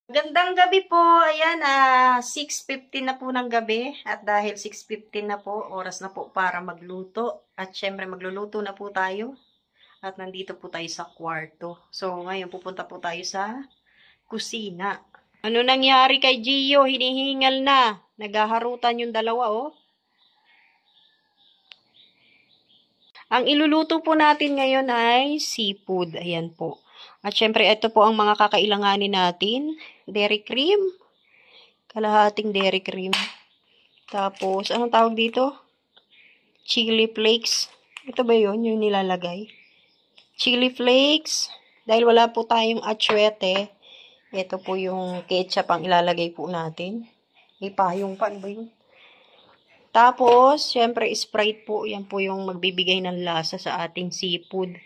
Gandang gabi po. Ayan, 6:15 na po ng gabi. At dahil 6:15 na po, oras na po para magluto. At syempre, magluluto na po tayo. At nandito po tayo sa kwarto. So, ngayon pupunta po tayo sa kusina. Ano nangyari kay Gio? Hinihingal na. Naghaharutan yung dalawa, oh. Ang iluluto po natin ngayon ay seafood. Ayan po. At syempre, ito po ang mga kakailanganin natin. Dairy cream. Kalahating dairy cream. Tapos, anong tawag dito? Chili flakes. Ito ba yun? Yung nilalagay. Chili flakes. Dahil wala po tayong atsuete, ito po yung ketchup ang ilalagay po natin. Ipayong pan ba yun? Tapos, syempre, Sprite po. Yan po yung magbibigay ng lasa sa ating seafood.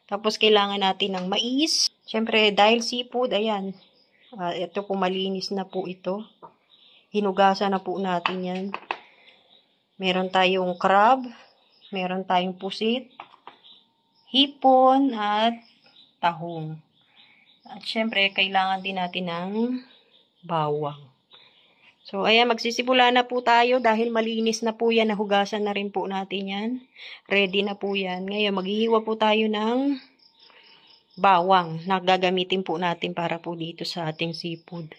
Tapos, kailangan natin ng mais. Syempre, dahil seafood, ayan. Ito po, malinis na po ito. Hinugasan na po natin yan. Meron tayong crab. Meron tayong pusit. Hipon at tahong. At syempre, kailangan din natin ng bawang. So, ayan, magsisimula na po tayo dahil malinis na po yan. Nahugasan na rin po natin yan. Ready na po yan. Ngayon, maghihiwa po tayo ng bawang na gagamitin po natin para po dito sa ating seafood.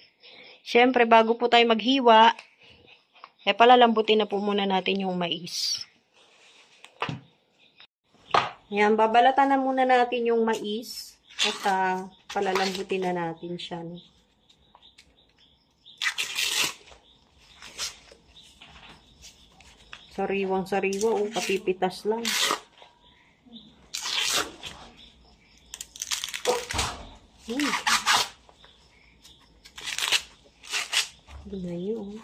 Siyempre, bago po tayo maghiwa, palalambutin na po muna natin yung mais. Yan, babalatan na muna natin yung mais at palalambutin na natin siya. Sariwang-sariwa, kapipitas lang. Ganda yun.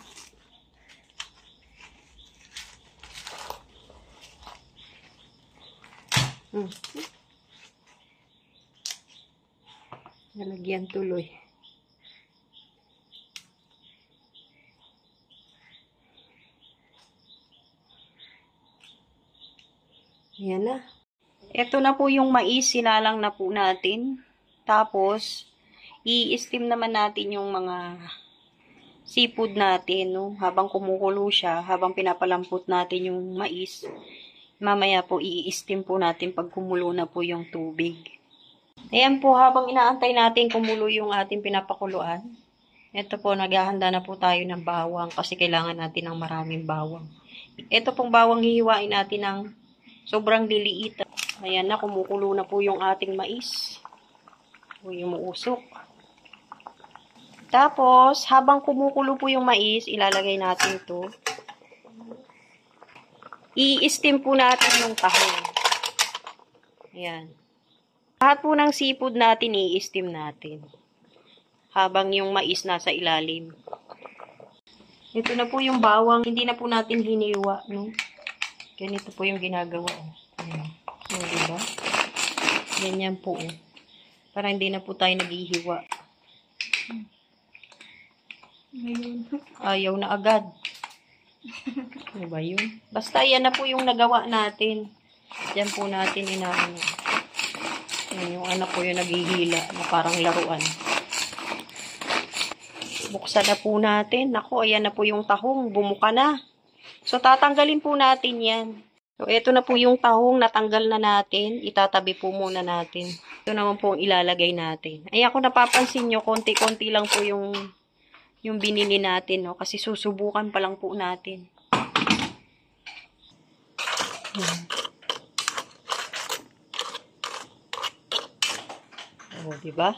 Nalagyan tuloy. Ayan na. Ito na po yung mais, sinalang na po natin. Tapos, i-steam naman natin yung mga seafood natin, no? Habang kumukulo siya, habang pinapalampot natin yung mais. Mamaya po, i-steam po natin pag kumulo na po yung tubig. Ayan po, habang inaantay natin kumulo yung ating pinapakuluan. Ito po, naghahanda na po tayo ng bawang kasi kailangan natin ng maraming bawang. Ito pong bawang hihiwain natin ng sobrang liliit. Ayan na, kumukulo na po yung ating mais. O yung muusok. Tapos, habang kumukulo po yung mais, ilalagay natin ito. I-steam po natin yung tahong. Ayan. Lahat po ng seafood natin, i-steam natin. Habang yung mais nasa ilalim. Ito na po yung bawang. Hindi na po natin hiniwa, no? Ganito po yung ginagawa. Ayan. So, diba? Ganyan po. Para hindi na po tayo naghihiwa. Ayaw na agad. Ano ba yun? Basta yan na po yung nagawa natin. Diyan po natin inaano. Yung anak ko yung naghihila na parang laruan. Buksan na po natin. Naku, ayan na po yung tahong. Bumuka na. So, tatanggalin po natin yan. So, ito na po yung tahong. Natanggal na natin. Itatabi po muna natin. Ito naman po ang ilalagay natin. Ayan, kung napapansin nyo, konti-konti lang po yung binili natin, no? Kasi susubukan pa lang po natin. O, diba?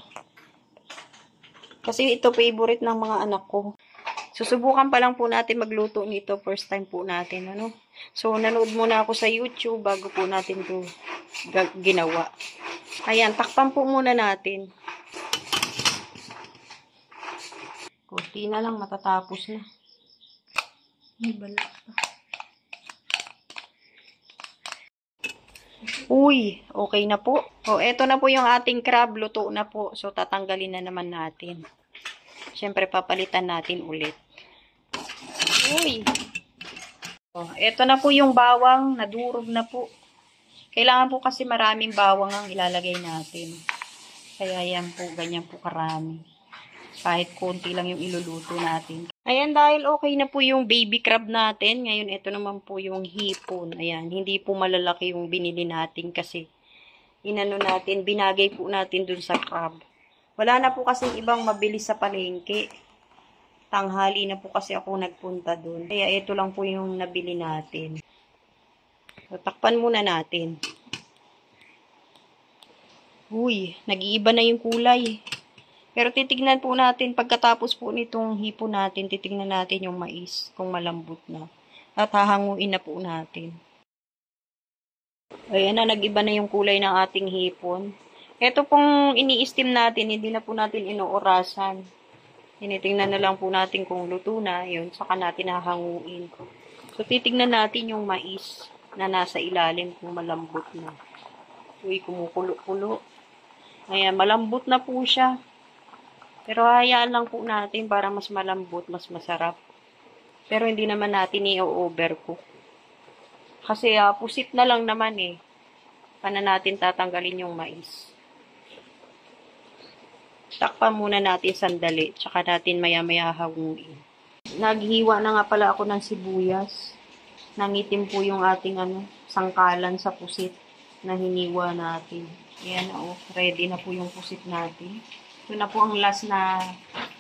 Kasi ito favorite ng mga anak ko. Susubukan pa lang po natin magluto nito. First time po natin, ano? So, nanood muna ako sa YouTube bago po natin ito ginawa. Ayan, takpan po muna natin. Kunti na lang, matatapos na. May balat pa. Uy, okay na po. O, eto na po yung ating crab. Luto na po. So, tatanggalin na naman natin. Siyempre, papalitan natin ulit. Uy. O, eto na po yung bawang. Nadurog na po. Kailangan po kasi maraming bawang ang ilalagay natin. Kaya yan po, ganyan po karami. Kahit konti lang yung iluluto natin. Ayan, dahil okay na po yung baby crab natin. Ngayon, ito naman po yung hipon. Ayan, hindi po malalaki yung binili natin kasi inano natin, binagay po natin dun sa crab. Wala na po kasing ibang mabilis sa palengke. Tanghali na po kasi ako nagpunta dun. Kaya ito lang po yung nabili natin. So, takpan muna natin. Uy, nag-iiba na yung kulay. Pero titignan po natin, pagkatapos po nitong hipon natin, titignan natin yung mais, kung malambot na. At hahanguin na po natin. Ayan na, nag-iba na yung kulay ng ating hipon. Ito pong ini-steam natin, hindi na po natin inuurasan. Tinitingnan na lang po natin kung luto na, yun, saka natin hahanguin. So, titignan natin yung mais na nasa ilalim kung malambot na. Uy, kumukulo-kulo. Ayan, malambot na po siya. Pero hayaan lang po natin para mas malambot, mas masarap. Pero hindi naman natin i-overcook. Kasi pusit na lang naman eh. Paano natin tatanggalin yung mais? Takpan muna natin sandali, tsaka natin maya-maya hanguin. Naghiwa na nga pala ako ng sibuyas. Nangitim po yung ating sangkalan sa pusit na hiniwa natin. Ayan ready na po yung pusit natin. Ito na po ang last na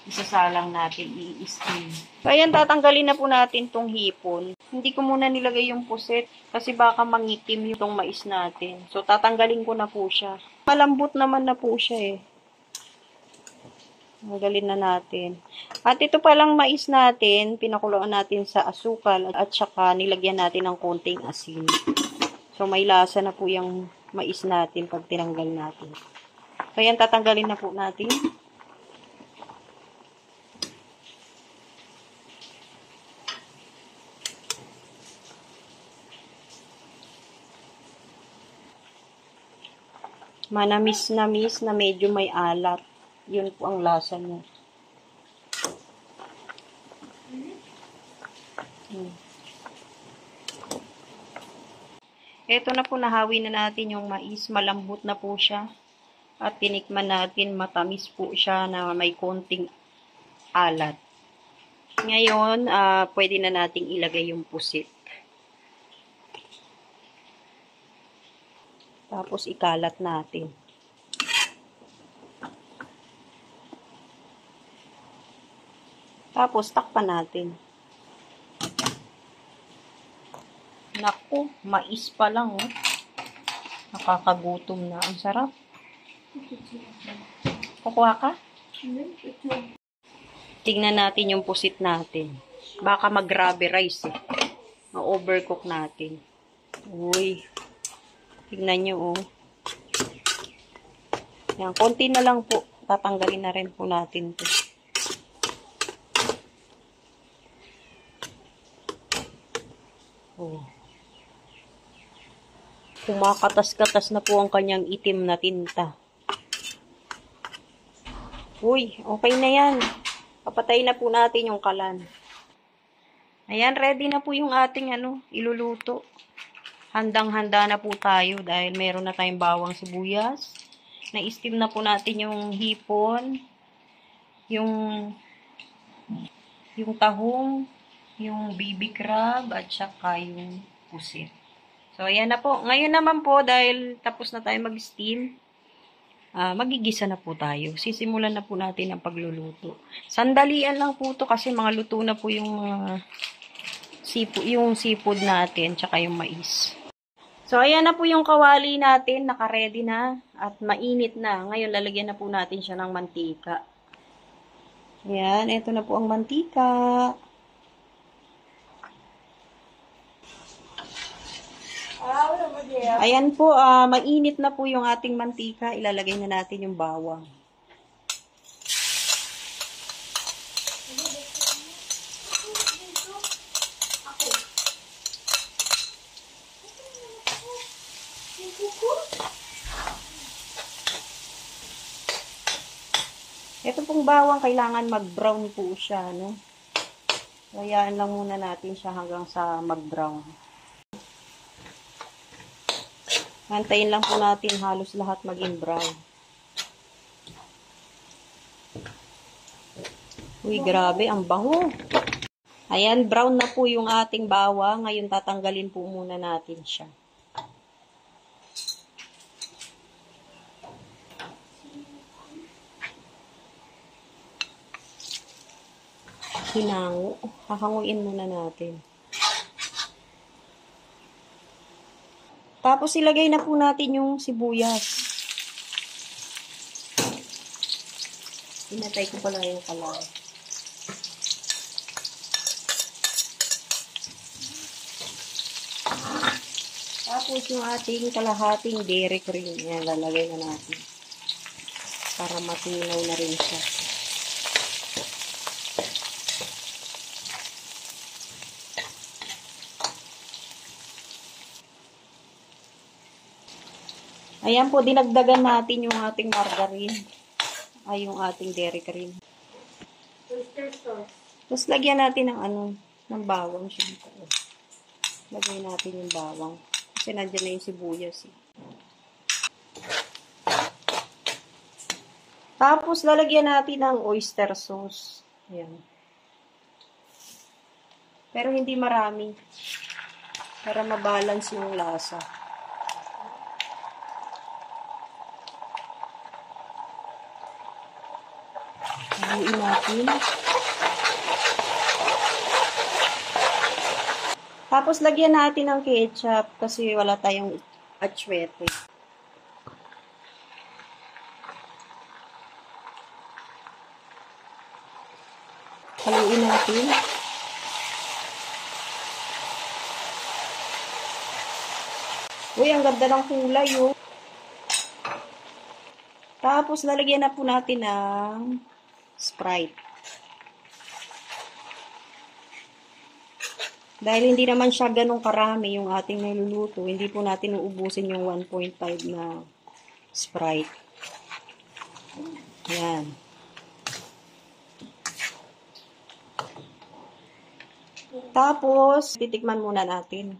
isasalang natin, i-steam. So, ayan, tatanggalin na po natin tong hipon. Hindi ko muna nilagay yung pusit kasi baka mangitim yung mais natin. So, tatanggalin ko na po siya. Malambot naman na po siya eh. Tanggalin na natin. At ito palang mais natin, pinakuluan natin sa asukal at saka nilagyan natin ng konting asin. So, may lasa na po yung mais natin pag tinanggal natin. So, yan, tatanggalin na po natin. Manamis-namis na medyo may alat. Yun po ang lasa niya. Ito na po, nahawi na natin yung mais. Malambot na po siya. At tinikman natin, matamis po siya na may konting alat. Ngayon, pwede na nating ilagay yung pusit. Tapos, ikalat natin. Tapos, takpan natin. Naku, mais pa lang, oh. Nakakagutom na. Ang sarap. Kukuha ka? Tingnan natin yung pusit natin. Baka mag-rubber-rice, eh. Ma-overcook natin. Uy. Tingnan nyo, oh. Yan, konti na lang po. Tatanggalin na rin po natin to. Oh. Kumakatas-katas na po ang kanyang itim na tinta. Uy, okay na yan. Papatay na po natin yung kalan. Ayan, ready na po yung ating iluluto. Handang-handa na po tayo dahil meron na tayong bawang sibuyas. Na-steam na po natin yung hipon, yung tahong, yung baby crab, at saka yung pusit. So, ayan na po. Ngayon naman po, dahil tapos na tayo mag-steam, magigisa na po tayo. Sisimulan na po natin ang pagluluto. Sandalian lang po to kasi mga luto na po yung seafood natin, tsaka yung mais. So, ayan na po yung kawali natin. Naka-ready na at mainit na. Ngayon, lalagyan na po natin siya ng mantika. Ayan, ito na po ang mantika. Ayan po, mainit na po yung ating mantika. Ilalagay na natin yung bawang. Ito pong bawang, kailangan mag-brown po siya, no? Hayaan lang muna natin siya hanggang sa mag-brown. Antayin lang po natin halos lahat maging brown. Uy, grabe, ang bango. Ayan, brown na po yung ating bawang. Ngayon, tatanggalin po muna natin siya. Hinango. Hahanguin muna natin. Tapos, ilagay na po natin yung sibuyas. Pinatay ko pala yung kalaw. Tapos yung ating kalahating dairy cream. Yan, lalagay na natin. Para matunaw na rin siya. Ayan po, dinagdagan natin yung ating margarine. Ay, yung ating dairy cream. Oyster sauce. Tapos lagyan natin ng ng bawang syempre. Lagay natin yung bawang. Kasi nandiyan na yung sibuyas. Tapos lalagyan natin ng oyster sauce. Ayan. Pero hindi marami. Para mabalance yung lasa. Haluin natin. Tapos, lagyan natin ng ketchup kasi wala tayong atsuete. Haluin natin. Uy, ang ganda ng kulay, oh. Tapos, lalagyan na po natin ng Sprite. Dahil hindi naman siya ganong karami yung ating niluluto, hindi po natin uubusin yung 1.5 na Sprite. Yan. Tapos, titikman muna natin.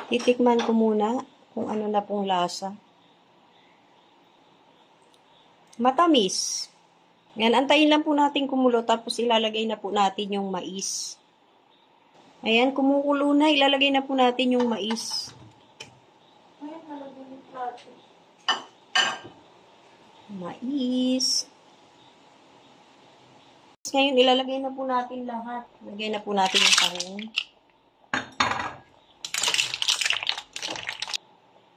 Titikman ko muna kung ano na pong lasa. Matamis. Yan, antayin lang po natin kumulo, tapos ilalagay na po natin yung mais. Ayan, kumukulo na. Ilalagay na po natin yung mais. Mais. Ngayon, ilalagay na po natin lahat. Ilalagay na po natin yung tahong.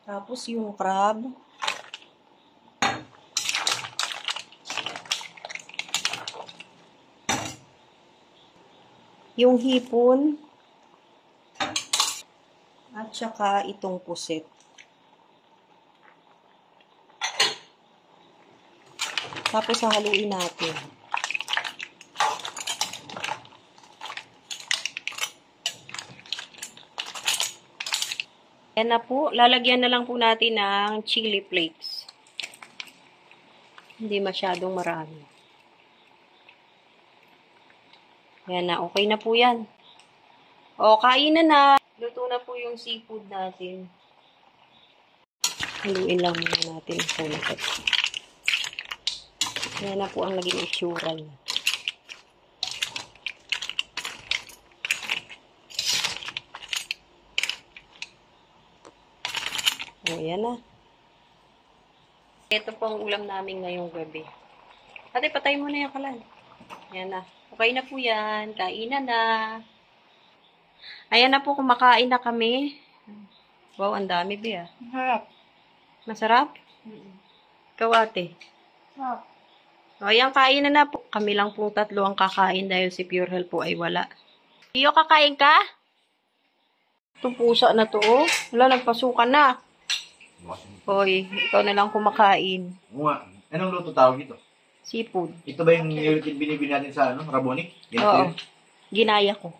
Tapos yung crab. Yung hipon. At saka itong pusit. Tapos hahaluin natin. Yan na po. Lalagyan na lang po natin ng chili flakes. Hindi masyadong marami. Yan na. Okay na po yan. O, kainan na. Luto na po yung seafood natin. Haluin lang muna natin ang konti. Yan na po ang naging itsura niya. O, yan na. Ito po ang ulam namin ngayong gabi. Ate, patay mo na yung kalan. Yan na. Okay na po yan. Kainan na. Ayan na po, kumakain na kami. Wow, ang dami ba? Harap. Masarap? Ikaw, ate? Harap. O, ayan, kainan na po. Kami lang po tatlo ang kakain dahil si Pure Health po ay wala. Iyo, kakain ka? Itong pusa na to, oh. Wala, nagpasukan na. Hoy, ikaw na lang kumakain. Anong luto tawag ito? Seafood. Ito ba yung binibili natin sa Raboni? Yan po Oo. yun. Ginaya ko.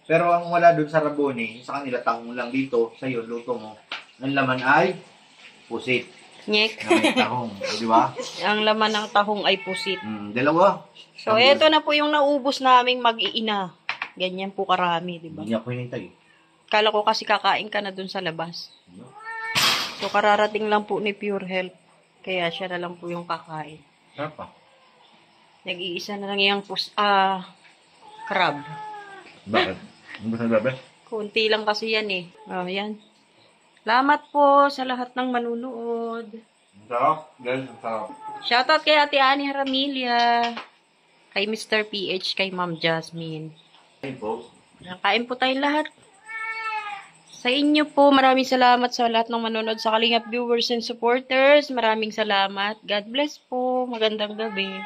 Pero ang wala dun sa Raboni, sa kanila tahong lang dito, sa iyo, luto mo, ang laman ay pusit. Nyek. Na may tahong. Di ba? Ang laman ng tahong ay pusit. Dalawa. So, eto na po yung naubos naming mag-iina. Ganyan po karami, di ba? Hindi ako hinintay. Kala ko kasi kakain ka na dun sa labas. So, kararating lang po ni Pure Health. Kaya siya na lang po yung kakain. Sarap pa. Nag-iisa na lang yung crab. Bakit? Ano ba sabi? Kunti lang kasi yan eh. Oh, yan. Salamat po sa lahat ng manunood. Sarap. Guys, sarap. Shoutout kay Ate Annie Haramilia. Kay Mr. PH, kay Ma'am Jasmine. Ayun po. Kain po tayong lahat. Sa inyo po, maraming salamat sa lahat ng manonood sa Kalingap viewers and supporters. Maraming salamat. God bless po. Magandang gabi.